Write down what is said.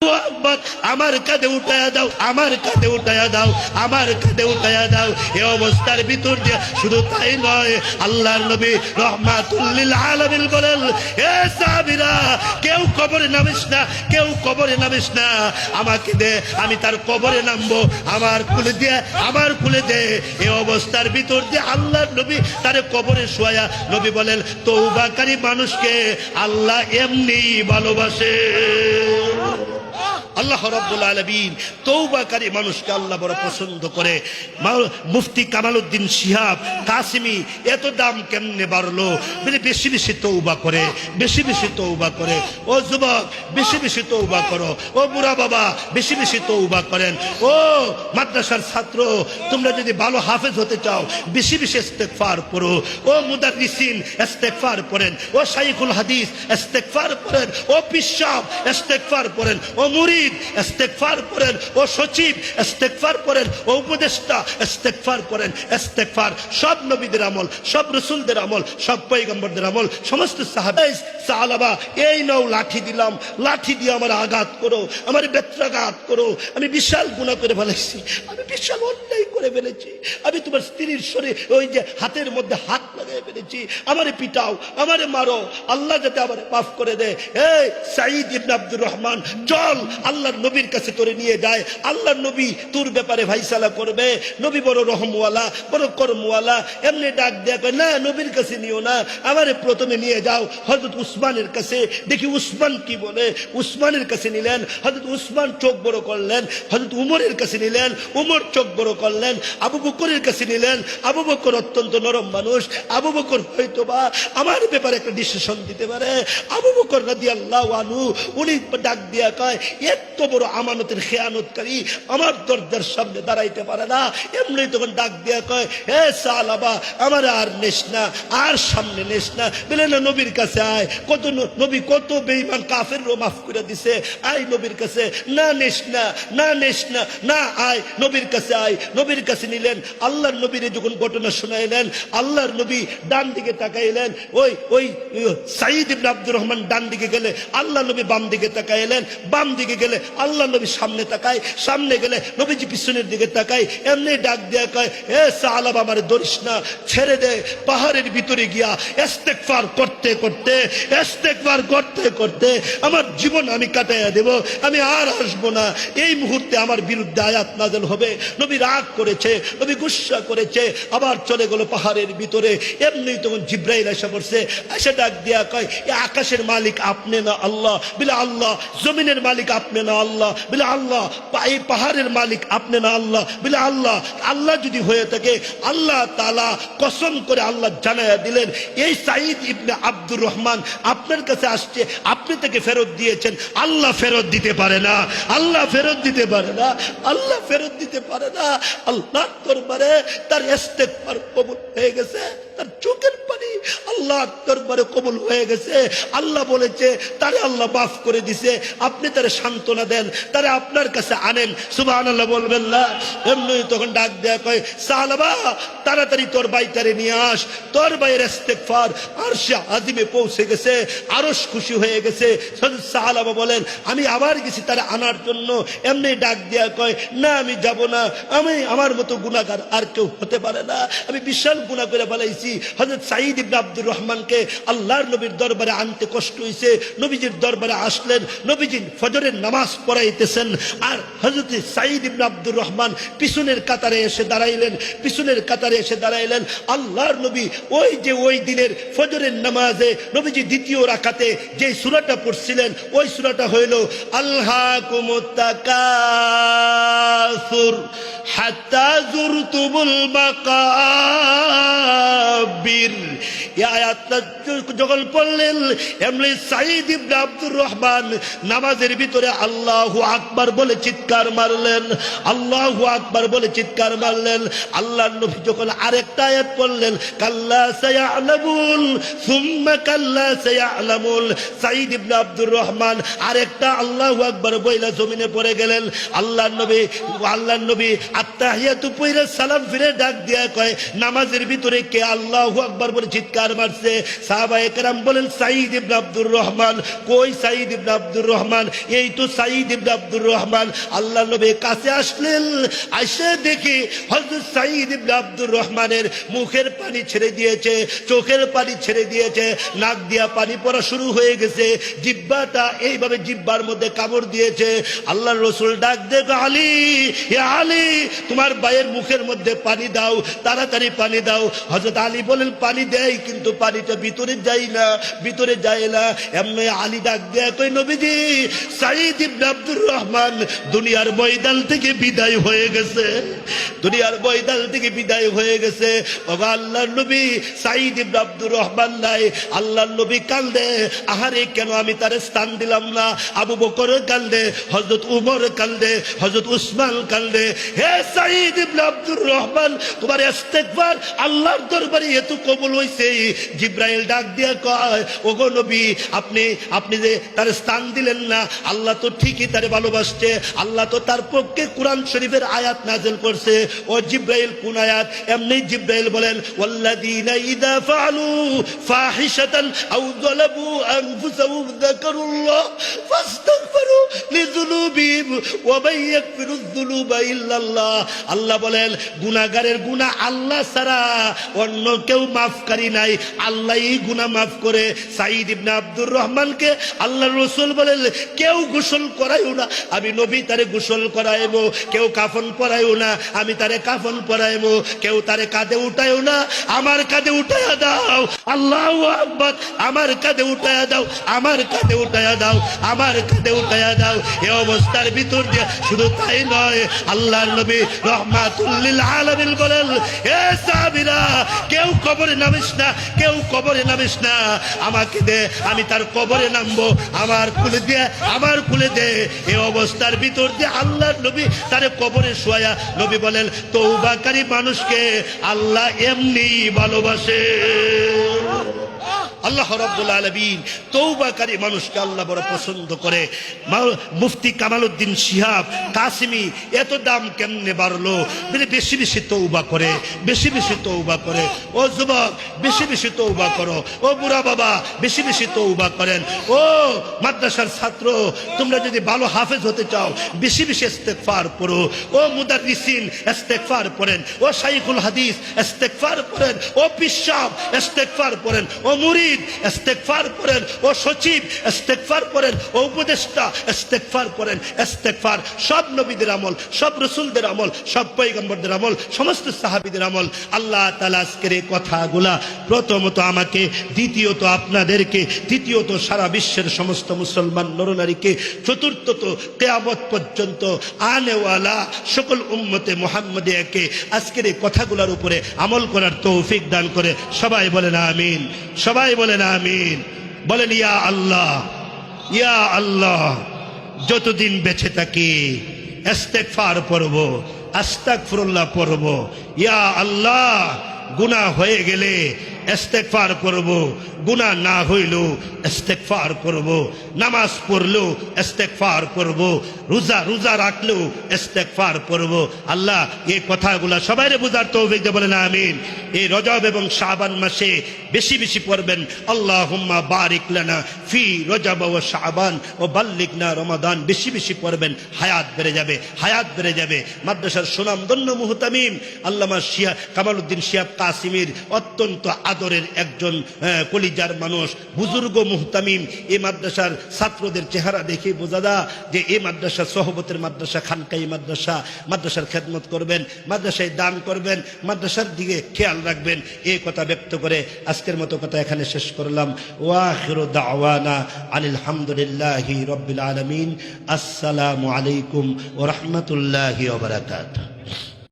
আমার কাঁধে উঠায়া দাও, আমার কাঁধে উঠায়া দাও, আমার কাঁধে উঠায়া দাও। এই অবস্থার ভিতর দিয়ে শুধু তাই নয়, আল্লাহর নবী রাহমাতুল লিল আলামিন বলেন, হে সাহাবীরা, কেউ কবরে নামিস না, কেউ কবরে নামিস না, আমাকে দে, আমি তার কবরে নামবো, আমার কুলে দিয়ে, আমার কুলে দে। এই অবস্থার ভিতর দিয়ে আল্লাহর নবী তার কবরে শোয়া। নবী বলেন, তওবাকারী মানুষকে আল্লাহ এমনি ভালোবাসে। আল্লাহ রাব্বুল আলামিন তওবাকারী মানুষকে আল্লাহ বড় পছন্দ করে। মুফতি কামালউদ্দিন শিহাব কাসিমি এত দাম কেমনে বাড়লো? বেশি বেশি তওবা করে, বেশি বেশি তওবা করে। ও যুবক, বেশি বেশি তওবা করো। ও বুড়া বাবা, বেশি বেশি তওবা করেন। ও মাদ্রাসার ছাত্র, তোমরা যদি ভালো হাফেজ হতে চাও, বেশি বেশি ইস্তেগফার করো। ও মুদাররিসিন, ইস্তেগফার করেন। ও শাইখুল হাদিস, ইস্তেগফার করেন। ও পিশাব, ইস্তেগফার করেন। ও মুরিদ, ইস্তেগফার করেন। ও সচিব, ইস্তেগফার করেন। ও উপদেষ্টা, ইস্তেগফার করেন। ইস্তেগফার সব নবীদের আমল, সব রাসূলদের আমল, সব পয়গম্বরদের আমল, সমস্ত সাহাবা। এই নাও লাঠি দিলাম, লাঠি দিয়ে আমার আঘাত করো, আমার বেত্রাঘাত করো। আমি বিশাল গুনাহ করে ফেলেছি, আমি বিশাল অন্যায় করে ফেলেছি, আমি তোমার স্ত্রীর শরীরে ওই যে হাতের মধ্যে হাত লাগিয়ে ফেলেছি, আমারে পিটাও, আমারে মারো, আল্লাহ যাতে আমারে মাফ করে দেয়। এই সাঈদ ইবনে আব্দুর রহমান, চল আল্লাহর নবীর কাছে তোরে নিয়ে যায়। আল্লাহর নবী তোর ব্যাপারে ফাইসালা করবে। নবী বড় রহমওয়ালা, বড় কর্মওয়ালা। এমনি ডাক দেয়া কয়, না নবীর কাছে নিও না, আমারে প্রথমে নিয়ে যাও হযরত উসমানের কাছে, দেখি উসমান কি বলে। উসমানের কাছে নিলেন, হযরত উসমান চোখ বড় করলেন। হযরত উমরের কাছে নিলেন, উমর চোখ বড় করলেন। আবু বকরের কাছে নিলেন, আবু বকর অত্যন্ত নরম মানুষ, আবু বকর হয়তোবা আমার ব্যাপারে একটা ডিসিশন দিতে পারে। আবু বকর রাদিয়াল্লাহু আনহু উনি ডাক দিয়া কয়, এত বড় আমানতের খেয়ানতকারী আমার দরজার সামনে দাঁড়াইতে পারে না। এমনি তখন ডাক দিয়া কয়, হে সাহাবা, আমার আর নেস না, আর সামনে নেস না, বলে না নবীর কাছে আয়। কত নবী কত বেঈমান কাফেরও মাফ করে দিছে, আয় নবীর কাছে। না নেস না, না নেস না, না আয় নবীর কাছে আয়। নবীর কাছে নিলেন। আল্লাহর নবীর যখন ঘটনা শোনাইলেন, আল্লাহর নবী ডান দিকে তাকাইলেন। ওই ওই সাঈদ ইবনে আব্দুর রহমান ডান দিকে গেলে আল্লাহ নবী বাম দিকে তাকাইলেন, বাম দিকে গেলে আল্লাহ নবী সামনে তাকায়, সামনে গেলে নবীজি পিছনের দিকে তাকায়। এমনি ডাক দেয়া কয়, হে সাহাবা, আমারে ধরিস না, ছেড়ে দে। পাহাড়ের ভিতরে গিয়া ইস্তেগফার করতে করতে, ইস্তেগফার করতে করতে আমার জীবন আমি কাটাইয়া দেব, আমি আর আসবো না। এই মুহূর্তে আমার বিরুদ্ধে আয়াত নাযিল হবে। নবী রাগ করেছে, নবী গুসসা করেছে, আবার চলে গেল পাহাড়ের ভিতরে। এমনি তখন জিব্রাইল এসে পড়ছে, এসে ডাক দিয়া কয়, এ আকাশের মালিক আপনি না আল্লাহ? বলে আল্লাহ। জমিনের মালিক আপনি না আল্লাহ? বলে আল্লাহ। এই পাহাড়ের মালিক আপনি না আল্লাহ? বলে আল্লাহ। আল্লাহ যদি হয়ে থাকে, আল্লাহ তাআলা কসম করে আল্লাহ জানায়া দিলেন, এই সাঈদ ইবনে আব্দুর রহমান আপনার কাছে আসছে, আপনি তাকে ফেরত দিয়েছেন, আল্লাহ ফেরত দিতে পারে না, আল্লাহ ফেরত দিতে পারে না, আল্লাহ ফেরত দিতে পারে না। আল্লাহর দরবারে তার ইস্তেগফার কবুল হয়ে গেছে, তার চোখের পানি আল্লাহর দরবারে কবুল হয়ে গেছে। আল্লাহ বলেছে তারে আল্লাহ মাফ করে দিছে, আপনি তারে সান্ত্বনা দেন, তারে আপনার কাছে আনেন। সুবহানাল্লাহ বলবেন না? এমনি তখন ডাক দেয়া কয়, সাহাবা, তাড়াতাড়ি তোর ভাইটারে নিয়ে আস, তোর ভাইয়ের ইস্তেগফার আরশে আজিমে পৌঁছে গেছে, আরশ খুশি হয়ে গেছে। সাহাবা বলেন, আমি আবার গেছি তারে আনার জন্য। এমনি ডাক দেয়া কয়, না আমি যাব না, আমি আমার মতো গুনাহগার আর কেউ হতে পারে না, আমি বিশাল গুনাহ করে ফেলাইছি। হযরত সাঈদ ইবনে আব্দুর রহমানকে আল্লাহর নবীর দরবারে আনতে কষ্ট হয়েছে। নবীজির দরবারে আসলেন, নবীজি ফজরের নামাজ পড়াইতেছেন, আর হযরত সাঈদ ইবনে আব্দুর রহমান পিছনের কাতারে এসে দাঁড়াইলেন, পিছনের কাতারে এসে দাঁড়াইলেন। আল্লাহর নবী ওই যে ওই দিনের ফজরের নামাজে নবীজি দ্বিতীয় রাকাতে যে সূরাটা পড়ছিলেন, ওই সূরাটা হইল আলহাকুমুত তাকাসুর হাত্তা যুরতুমুল মাকাবির। এই আয়াতটা যখন পড়লেন, এমনি সাঈদ ইবনে আব্দুর রহমান নামাজের ভিতরে আল্লাহু আকবার বলে চিৎকার মারলেন, আল্লাহু আকবার বলে চিৎকার মারলেন। আল্লাহর নবী যখন আরেকটা আয়াত পড়লেন, কাল্লা সায়ালামুন সুম্মা কাল্লা সায়ালামুন, সাঈদ ইবনে আব্দুর রহমান আরেকটা আল্লাহু আকবার বইলা জমিনে পড়ে গেলেন। আল্লাহর নবী আত্তাহিয়াতু পড়ে সালাম ফিরে ডাক দিয়া কয়, নামাজের ভিতরে কে আল্লাহু আকবার বলে চিৎকার চিৎকার মারছে। সাহাবায়ে কেরাম বলেন সাঈদ ইবনে আব্দুর রহমান কই? সাঈদ ইবনে আব্দুর রহমান, এই তো সাঈদ ইবনে আব্দুর রহমান। আল্লাহর নবী কাছে আসলেন, আইসা দেখি হযরত সাঈদ ইবনে আব্দুর রহমানের মুখের পানি ছেড়ে দিয়েছে, চোখের পানি ছেড়ে দিয়েছে, নাক দিয়া পানি পড়া শুরু হয়ে গেছে, জিহ্বাটা এইভাবে জিহ্বার মধ্যে কামড় দিয়েছে। আল্লাহর রাসূল ডাক দিয়ে আলী, ইয়া আলী, তোমার ভাইয়ের মুখের মধ্যে পানি দাও, তাড়াতাড়ি পানি দাও। হযরত আলী বলেন পানি দেয়, কিন্তু পানিটা ভিতরে যায় না, ভিতরে যায় না। এমনি আলী ডাক দেয় কই নবীজি, সাঈদ ইবনে আব্দুর রহমান দুনিয়ার ময়দান থেকে বিদায় হয়ে গেছে, দুনিয়ার ময়দান থেকে বিদায় হয়ে গেছে। ওগো আল্লাহর নবী, সাঈদ ইবনে আব্দুর রহমান নাই। আল্লাহর নবী কান্দে, আহারে কেন আমি তার স্থান দিলাম না। আবু বকর কান্দে, হযরত উমর কান্দে, হযরত উসমান কান্দে। হে সাঈদ ইবনে আব্দুর রহমান, তোমার ইস্তেগফার আল্লাহর দরবারে এত কবুল হইছে। জিবরাইল ডাক দিয়া কয়, ওগো নবী, আপনি যে তার স্থান দিলেন না, আল্লাহ তো ঠিকই তারে ভালোবাসছে, আল্লাহ তো তার পক্ষে কুরআন শরীফের আয়াত নাযিল করছে। ও জিবরাইল, কোন আয়াত? এমনি জিবরাইল বলেন ওয়াল্লাযীনা ইযা ফাআলু ফাহিশাতান আও যালাবু আনফুসাহুম যাকারুল্লাহ ফাস্তাগফিরু লিযুনুবিহিম ওয়া মান ইয়াগফিরুয যুনুবা ইল্লাল্লাহ। আল্লাহ বলেন গুনাহগারের গুনাহ আল্লাহ ছাড়া অন্য কেউ মাফকারী নাই, আল্লাহই গুনাহ মাফ করে। সাঈদ ইবনে আব্দুর রহমানকে আল্লাহর রাসূল বলেন কেউ গোসল করাইও না, আমি নবী তারে গোসল করাইবো। কেউ কাফন পরাইও না, আমি তারে কাফন পরাইবো। কেউ তারে কাঁধে উঠাইও না, আমার কাঁধে উঠাইয়া দাও। আল্লাহু আকবার, আমার কাঁধে উঠাইয়া দাও, আমার কাঁধে উঠাইয়া দাও, আমার কাঁধে উঠাইয়া দাও। এই অবস্থার ভিতর দিয়ে শুধু তাই নয়, আল্লাহর নবী রাহমাতুল লিল আলামিন বলেন, হে সাহাবীরা, কেউ কবরে নামিস না, কেউ কবরে নামিস না, আমাকে দে, আমি তার কবরে নামবো, আমার খুলে দিয়ে, আমার খুলে দে। এই অবস্থার ভিতর দিয়ে আল্লাহর নবী তারে কবরে শোয়া। নবী বলেন তওবাকারী মানুষকে আল্লাহ এমনি ভালোবাসে। আল্লাহ রাব্বুল আলামিন তওবাকারী মানুষকে আল্লাহ বড় পছন্দ করে। মুফতি কামালউদ্দিন শিহাব কাসেমী এত দাম কেমনে বাড়লো? বেশি বেশি তওবা করে, বেশি বেশি তওবা করে। ও যুবক, বেশি বেশি তওবা করো। ও বুড়া বাবা, বেশি বেশি তওবা করেন। ও মাদ্রাসার ছাত্র, তোমরা যদি ভালো হাফেজ হতে চাও, বেশি বেশি ইস্তেগফার করো। ও মুদাররিসিন, ইস্তেগফার করেন। ও শাইখুল হাদিস, ইস্তেগফার করেন। ও পীর সাহেব, ইস্তেগফার করেন। ও মুরিদ, ইস্তেগফার করেন। ও সচিব, ইস্তেগফার করেন। ও উপদেষ্টা, ইস্তেগফার করেন। ইস্তেগফার সব নবীদের আমল, সব রাসূলদের আমল, সব পয়গম্বরদের আমল, সমস্ত সাহাবীদের আমল। আল্লাহ তাআলা আজকের এই কথাগুলা প্রথমত আমাকে, দ্বিতীয়ত আপনাদেরকে, তৃতীয়ত সারা বিশ্বের সমস্ত মুসলমান নরনারীকে, চতুর্থত কিয়ামত পর্যন্ত আনেওয়ালা সকল উম্মতে মুহাম্মাদিয়াকে আজকের এই কথাগুলোর উপরে আমল করার তৌফিক দান করে। সবাই বলেন আমিন, সবাই বলেন আমিন। বলেন ইয়া আল্লাহ, ইয়া আল্লাহ। যতদিন বেঁচে থাকি ইস্তেগফার পড়ব, আস্তাগফিরুল্লাহ পড়ব। ইয়া আল্লাহ, গুনাহ হয়ে গেলে ইস্তেগফার করব, গুনাহ না হইলেও ইস্তেগফার করব, নামাজ পড়লেও ইস্তেগফার করব, রোজা রাখলেও ইস্তেগফার করব। আল্লাহ এই কথাগুলো সবাইরে বুঝার তৌফিক দে, বলেন আমিন। এই রজব এবং শাবান মাসে বেশি বেশি পড়বেন আল্লাহুম্মা বারিক লানা ফি রজব ওয়া শাবান ও বাল্লিগনা রমাদান। বেশি বেশি পড়বেন, হায়াত বেড়ে যাবে, হায়াত বেড়ে যাবে। মাদ্রাসার সুনামধন্য মুহতামিম আল্লামা কামালউদ্দিন শিহাব কাসেমীর অত্যন্ত আদরের একজন কলিজার মানুষ, বুজুর্গ মুহতামিম। এই মাদ্রাসার ছাত্রদের চেহারা দেখে বোঝা যায় যে এই মাদ্রাসা সহবতের মাদ্রাসা, খানকাই মাদ্রাসা। মাদ্রাসার খেদমত করবেন, মাদ্রাসায় দান করবেন, মাদ্রাসার দিকে খেয়াল রাখবেন। এই কথা ব্যক্ত করে আজকের মতো কথা এখানে শেষ করলাম। ওয়া আখিরু দাওয়ানা আনিল হামদুলিল্লাহি রাব্বিল আলামিন। আসসালামু আলাইকুম ওয়া রাহমাতুল্লাহি ওয়া বারাকাতুহু।